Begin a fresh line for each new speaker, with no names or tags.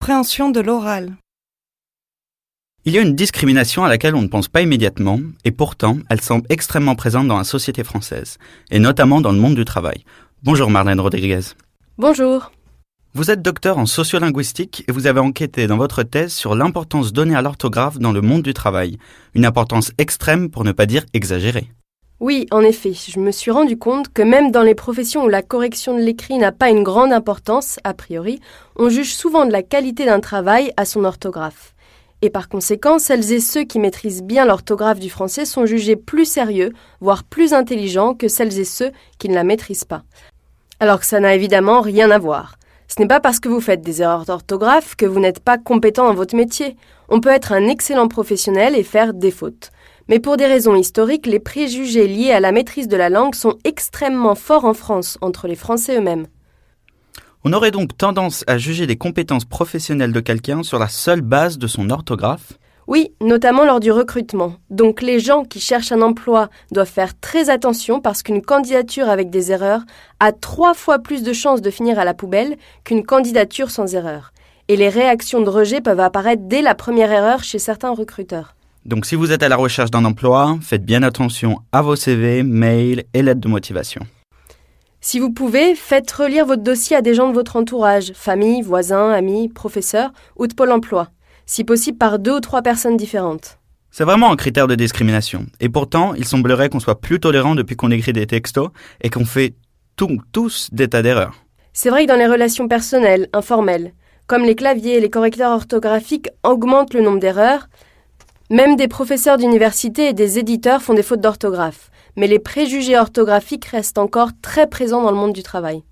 Compréhension de l'oral.
Il y a une discrimination à laquelle on ne pense pas immédiatement, et pourtant, elle semble extrêmement présente dans la société française, et notamment dans le monde du travail. Bonjour Marlène Rodriguez.
Bonjour.
Vous êtes docteur en sociolinguistique et vous avez enquêté dans votre thèse sur l'importance donnée à l'orthographe dans le monde du travail. Une importance extrême pour ne pas dire exagérée.
Oui, en effet, je me suis rendu compte que même dans les professions où la correction de l'écrit n'a pas une grande importance, a priori, on juge souvent de la qualité d'un travail à son orthographe. Et par conséquent, celles et ceux qui maîtrisent bien l'orthographe du français sont jugés plus sérieux, voire plus intelligents que celles et ceux qui ne la maîtrisent pas. Alors que ça n'a évidemment rien à voir. Ce n'est pas parce que vous faites des erreurs d'orthographe que vous n'êtes pas compétent dans votre métier. On peut être un excellent professionnel et faire des fautes. Mais pour des raisons historiques, les préjugés liés à la maîtrise de la langue sont extrêmement forts en France, entre les Français eux-mêmes.
On aurait donc tendance à juger les compétences professionnelles de quelqu'un sur la seule base de son orthographe ?
Oui, notamment lors du recrutement. Donc les gens qui cherchent un emploi doivent faire très attention parce qu'une candidature avec des erreurs a 3 fois plus de chances de finir à la poubelle qu'une candidature sans erreur. Et les réactions de rejet peuvent apparaître dès la première erreur chez certains recruteurs.
Donc si vous êtes à la recherche d'un emploi, faites bien attention à vos CV, mails et lettres de motivation.
Si vous pouvez, faites relire votre dossier à des gens de votre entourage, famille, voisins, amis, professeurs ou de Pôle emploi, si possible par 2 ou 3 personnes différentes.
C'est vraiment un critère de discrimination. Et pourtant, il semblerait qu'on soit plus tolérant depuis qu'on écrit des textos et qu'on fait tous des tas d'erreurs.
C'est vrai que dans les relations personnelles, informelles, comme les claviers et les correcteurs orthographiques augmentent le nombre d'erreurs, même des professeurs d'université et des éditeurs font des fautes d'orthographe. Mais les préjugés orthographiques restent encore très présents dans le monde du travail.